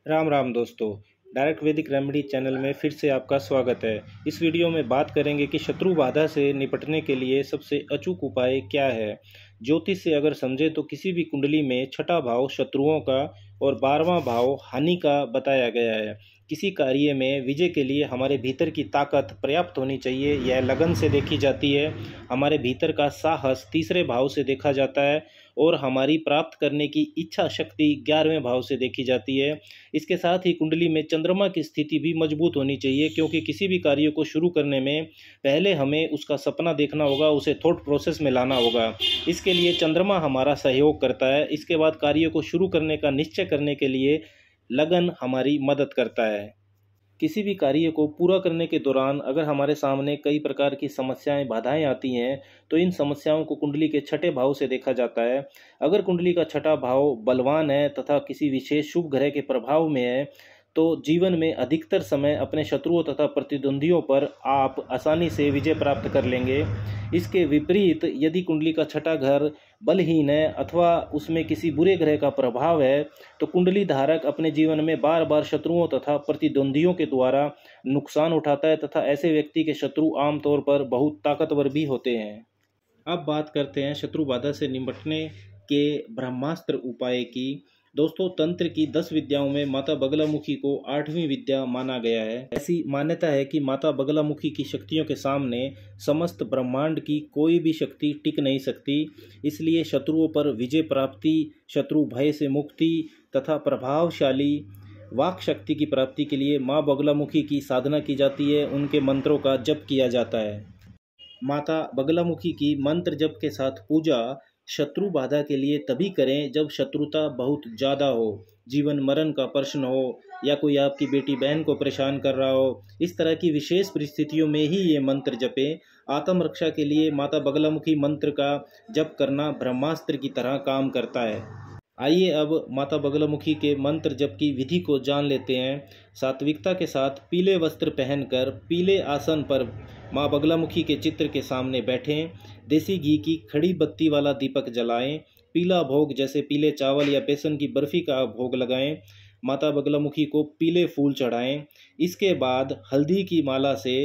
राम राम दोस्तों। डायरेक्ट वैदिक remedy channel में फिर से आपका स्वागत है। इस वीडियो में बात करेंगे कि शत्रु बाधा से निपटने के लिए सबसे अचूक उपाय क्या है। ज्योतिष से अगर समझे तो किसी भी कुंडली में छठा भाव शत्रुओं का और 12वां भाव हानि का बताया गया है। किसी कार्य में विजय के लिए हमारे भीतर की ताकत पर्याप्त होनी चाहिए। यह लगन से देखी जाती है। हमारे भीतर का साहस तीसरे भाव से देखा जाता है और हमारी प्राप्त करने की इच्छा शक्ति 11वें भाव से देखी जाती है। इसके साथ ही कुंडली में चंद्रमा की स्थिति भी मजबूत होनी चाहिए, क्योंकि किसी भी कार्य को शुरू करने में पहले हमें उसका सपना देखना होगा, उसे थॉट प्रोसेस में लाना होगा। इसके लिए चंद्रमा हमारा सहयोग करता है। इसके बाद कार्य को शुरू करने का निश्चय करने के लिए लगन हमारी मदद करता है। किसी भी कार्य को पूरा करने के दौरान अगर हमारे सामने कई प्रकार की समस्याएं बाधाएं आती हैं तो इन समस्याओं को कुंडली के छठे भाव से देखा जाता है। अगर कुंडली का छठा भाव बलवान है तथा किसी विशेष शुभ ग्रह के प्रभाव में है तो जीवन में अधिकतर समय अपने शत्रुओं तथा प्रतिद्वंदियों पर आप आसानी से विजय प्राप्त कर लेंगे। इसके विपरीत यदि कुंडली का छठा घर बलहीन है अथवा उसमें किसी बुरे ग्रह का प्रभाव है तो कुंडली धारक अपने जीवन में बार बार शत्रुओं तथा प्रतिद्वंदियों के द्वारा नुकसान उठाता है तथा ऐसे व्यक्ति के शत्रु आमतौर पर बहुत ताकतवर भी होते हैं। अब बात करते हैं शत्रु बाधा से निपटने के ब्रह्मास्त्र उपाय की। दोस्तों, तंत्र की 10 विद्याओं में माता बगलामुखी को 8वीं विद्या माना गया है। ऐसी मान्यता है कि माता बगलामुखी की शक्तियों के सामने समस्त ब्रह्मांड की कोई भी शक्ति टिक नहीं सकती। इसलिए शत्रुओं पर विजय प्राप्ति, शत्रु भय से मुक्ति तथा प्रभावशाली वाक शक्ति की प्राप्ति के लिए माँ बगलामुखी की साधना की जाती है। उनके मंत्रों का जप किया जाता है। माता बगलामुखी की मंत्र जप के साथ पूजा शत्रु बाधा के लिए तभी करें जब शत्रुता बहुत ज़्यादा हो, जीवन मरण का प्रश्न हो या कोई आपकी बेटी बहन को परेशान कर रहा हो। इस तरह की विशेष परिस्थितियों में ही ये मंत्र जपें। आत्मरक्षा के लिए माता बगलामुखी मंत्र का जप करना ब्रह्मास्त्र की तरह काम करता है। आइए अब माता बगलामुखी के मंत्र जप की विधि को जान लेते हैं। सात्विकता के साथ पीले वस्त्र पहनकर पीले आसन पर माँ बगलामुखी के चित्र के सामने बैठें। देसी घी की खड़ी बत्ती वाला दीपक जलाएं। पीला भोग जैसे पीले चावल या बेसन की बर्फी का भोग लगाएं। माता बगलामुखी को पीले फूल चढ़ाएं। इसके बाद हल्दी की माला से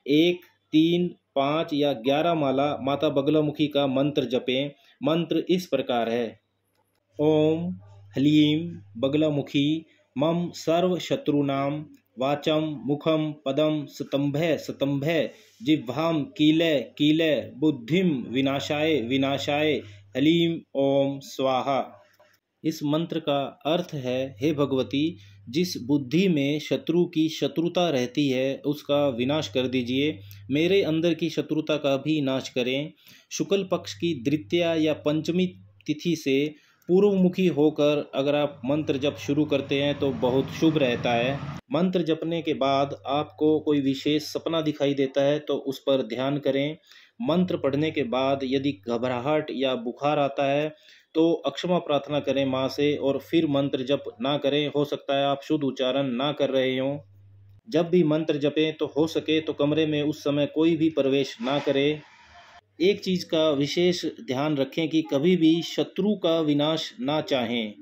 1, 3, 5 या 11 माला माता बगलामुखी का मंत्र जपें। मंत्र इस प्रकार है: ओम ह्लीं बगलामुखी मम सर्व शत्रुनां वाचं मुखम पदम स्तंभे स्तंभे जिह्वां कीले कीले बुद्धिम विनाशाय विनाशाय ह्लीं ओम स्वाहा। इस मंत्र का अर्थ है, हे भगवती, जिस बुद्धि में शत्रु की शत्रुता रहती है उसका विनाश कर दीजिए। मेरे अंदर की शत्रुता का भी नाश करें। शुक्ल पक्ष की द्वितीया या पंचमी तिथि से पूर्वमुखी होकर अगर आप मंत्र जप शुरू करते हैं तो बहुत शुभ रहता है। मंत्र जपने के बाद आपको कोई विशेष सपना दिखाई देता है तो उस पर ध्यान करें। मंत्र पढ़ने के बाद यदि घबराहट या बुखार आता है तो अक्षमा प्रार्थना करें माँ से और फिर मंत्र जप ना करें। हो सकता है आप शुद्ध उच्चारण ना कर रहे हों। जब भी मंत्र जपें तो हो सके तो कमरे में उस समय कोई भी प्रवेश ना करे। एक चीज़ का विशेष ध्यान रखें कि कभी भी शत्रु का विनाश ना चाहें।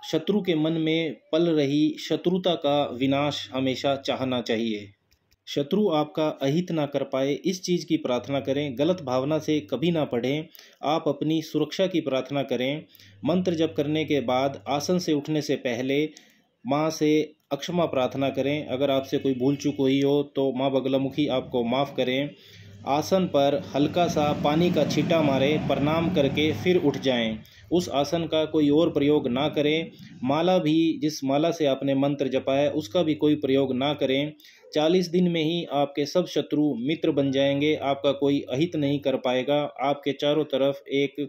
शत्रु के मन में पल रही शत्रुता का विनाश हमेशा चाहना चाहिए। शत्रु आपका अहित ना कर पाए, इस चीज़ की प्रार्थना करें। गलत भावना से कभी ना पढ़ें। आप अपनी सुरक्षा की प्रार्थना करें। मंत्र जप करने के बाद आसन से उठने से पहले माँ से अक्षमा प्रार्थना करें। अगर आपसे कोई भूल चूक हुई हो तो माँ बगलामुखी आपको माफ़ करें। आसन पर हल्का सा पानी का छींटा मारें, प्रणाम करके फिर उठ जाएं। उस आसन का कोई और प्रयोग ना करें। माला भी, जिस माला से आपने मंत्र जपा है उसका भी कोई प्रयोग ना करें। 40 दिन में ही आपके सब शत्रु मित्र बन जाएंगे। आपका कोई अहित नहीं कर पाएगा। आपके चारों तरफ एक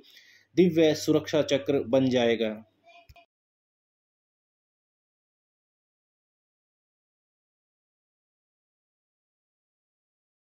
दिव्य सुरक्षा चक्र बन जाएगा।